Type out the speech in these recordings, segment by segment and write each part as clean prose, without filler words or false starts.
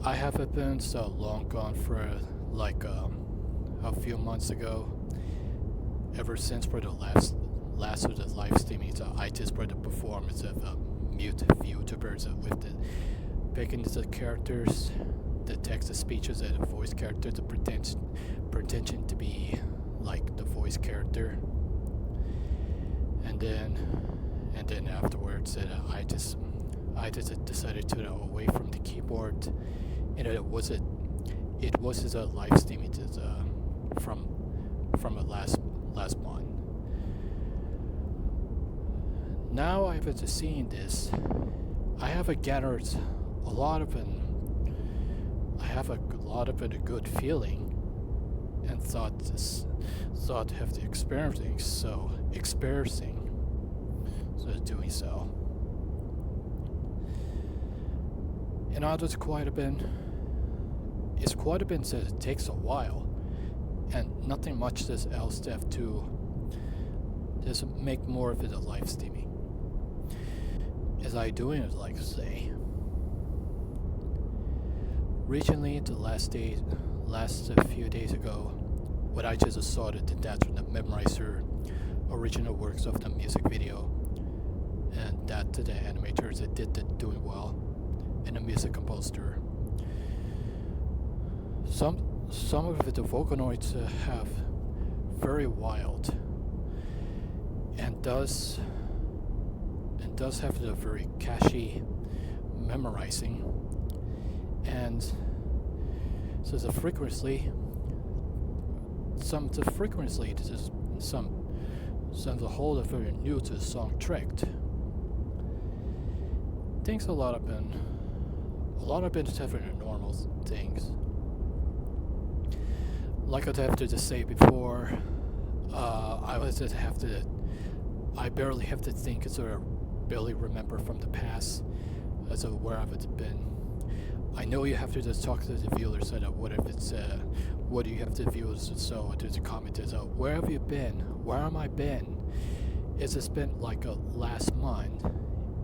I haven't been so long gone for like a few months ago. Ever since for the last of the live streaming, so I just for the performance of mute YouTubers with the picking the characters, the text, the speeches, and the voice character, the pretension to be like the voice character, and then afterwards, I just decided to go away from the keyboard, and it was just a live streaming just, from a last month. Now I've been seeing this. I have gathered a lot of an I have a lot of a good feeling, and thought have the experiencing doing so. And it's quite a bit. It's quite a bit says it takes a while, and nothing much else to have to just make more of it a live streaming. As I doing it, like say, recently the last few days ago, when I just started that from the memorizer original works of the music video, and that the animators that did it doing well, and the music composer. Some of the Vocaloids have very wild and does have the very catchy memorizing, and so the frequency this is some the whole are very new to the song tricked. Things a lot of been different normal things. Like I have to just say before, I barely have to think, sort of barely remember from the past as of where I've been. I know you have to just talk to the viewers, so that what if it's what do you have to viewers, so there's a comment is where have you been? Where am I been? It's just been like a last month.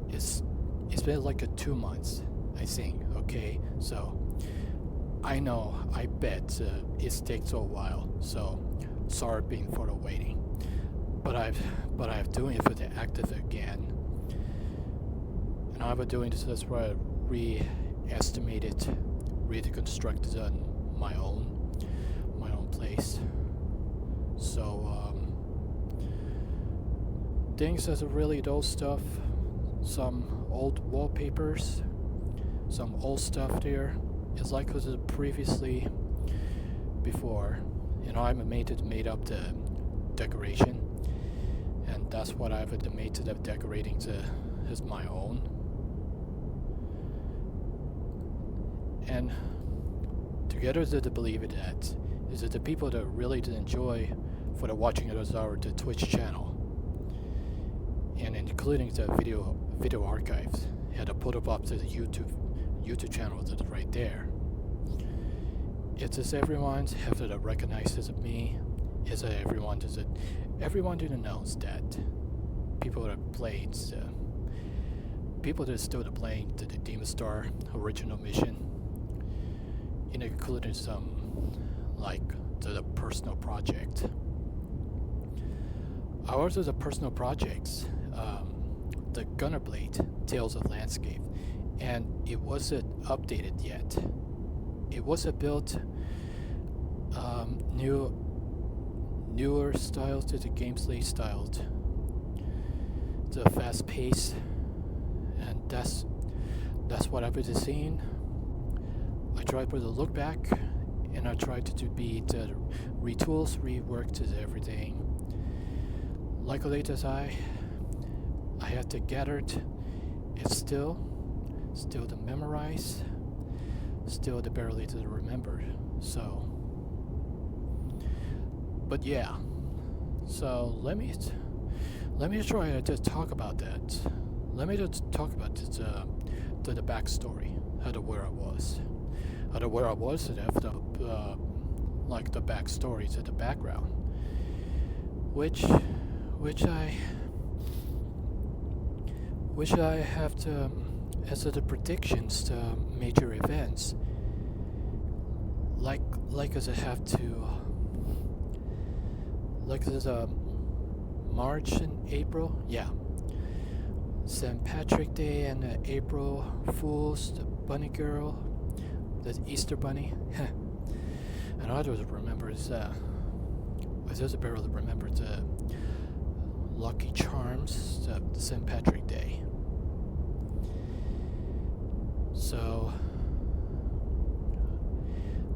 It's been like a 2 months, I think. Okay, so I know, I bet it takes a while, so sorry being for the waiting. But I've doing it for the active again, and I've been doing this where I re-estimated, reconstructed on my own place. So things as really those stuff, some old wallpapers, some old stuff there. It's like it was previously before, I made up the decoration, and that's what I've made to the decorating to is my own. And together to believe it that is that the people that really did enjoy for the watching of the Twitch channel, and including the video archives, had to put up to the YouTube channel that's right there. It's as everyone have to recognize me, is that everyone didn't know that people that played people that still playing the Demon Star original mission, including some like the personal project. Ours is a personal projects, the Gunnerblade Tales of Landscape, and it wasn't updated yet. It was built newer styles to the gameplay styles, the fast pace, and that's what I've been seeing. I tried to look back, and I tried to be the retools, rework to everything. Luckily, as I had to gather it. It's still to memorize, still to barely to remember. So, but yeah. So let me try to talk about that. Let me just talk about this, the backstory, how to where I was, and after like the backstory to the background, which I have to, as to the predictions to major events, like as I have to, like there's a March and April, yeah. St. Patrick Day and April Fool's, the Bunny Girl, the Easter Bunny. And I just remember I just barely remember the Lucky Charms, the St. Patrick Day. So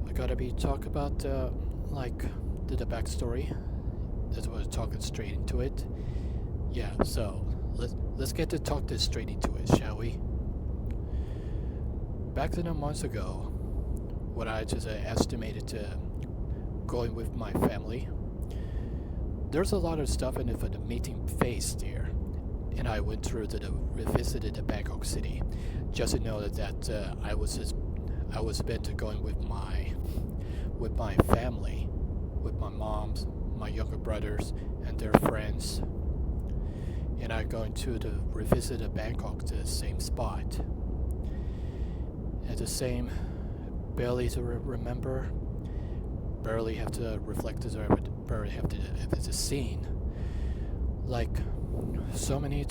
I gotta be talk about the backstory. That's what I'm talking straight into it. Yeah, so let's get to talk this straight into it, shall we? Back then, a month ago, what I just estimated to going with my family. There's a lot of stuff in it for the meeting phase there, and I went through visited the Bangkok City, just to know that I was bent to going with my family, with my moms, my younger brothers, and their friends, and I'm going to revisit Bangkok, the same spot, at the same, barely to remember, barely have to reflect as barely have to scene, like so many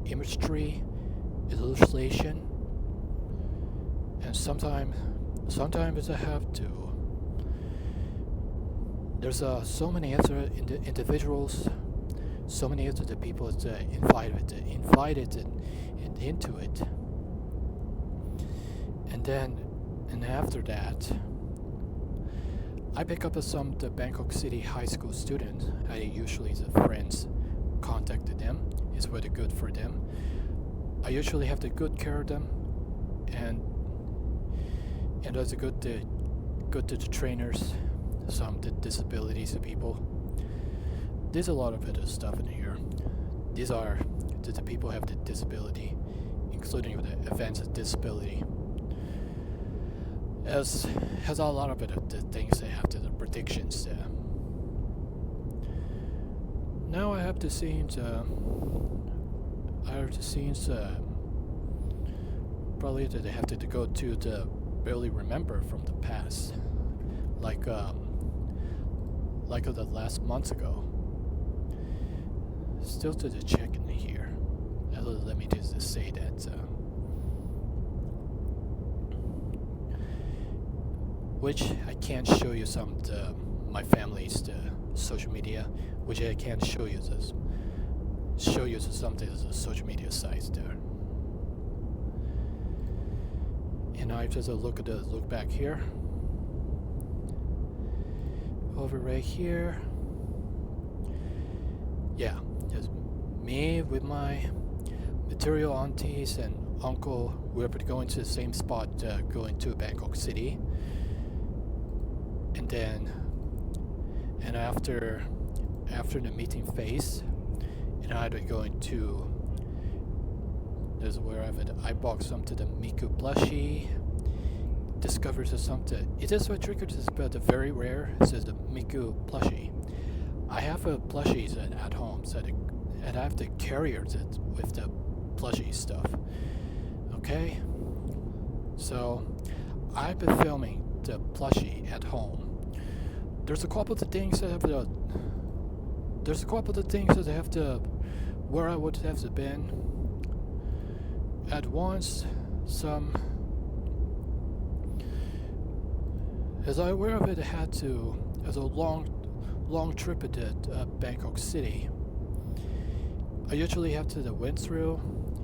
imagery, illustration, and sometimes I have to. There's so many other individuals, so many other people invited into it, and after that, I pick up some the Bangkok City high school students. I usually the friends contacted them. It's really good for them. I usually have to good care of them, and there's a good to the trainers, some the disabilities of people. There's a lot of other stuff in here. These are the people who have the disability, including the advanced disability. Has a lot of the things they have to the predictions there. Now I have the scenes. Probably that they have to go to the barely remember from the past, like the last months ago. Still to the check in here. Let me just say that. Which I can't show you some of my family's social media, which I can't show you some of the social media sites there. And I just look back here, over right here. Yeah, just me with my material aunties and uncle. We're going to the same spot, going to Bangkok City. And after the meeting phase, and I'm going to, there's where I bought some to the Miku plushie, discovered something. It is what triggered this, but the very rare, it says the Miku plushie. I have a plushies at home, and I have to carry it with the plushie stuff. Okay, so I've been filming the plushie at home. There's a couple of things that have to where I would have to been at once. Some, as I aware of it, as a long trip at Bangkok City. I usually have to went through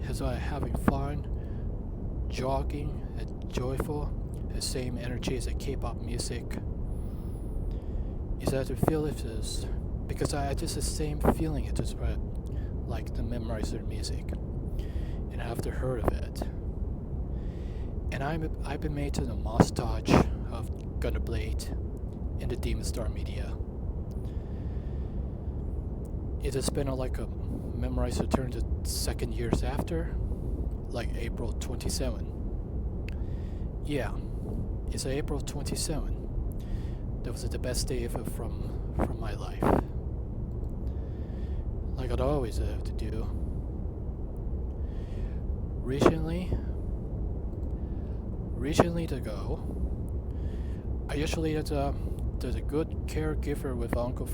as I having fun, jogging, joyful, the same energy as a K-pop music. Is that to feel it is because I just the same feeling it is like the memorizer music, and after heard of it, and I've been made to the mustache of Gunnerblade in the Demon Star media. It has been like a memorizer turn to second years after, like April 27. Yeah, it's April 27. That was the best day ever from my life. Like I'd always have to do. Recently to go, I usually there's a good caregiver with Uncle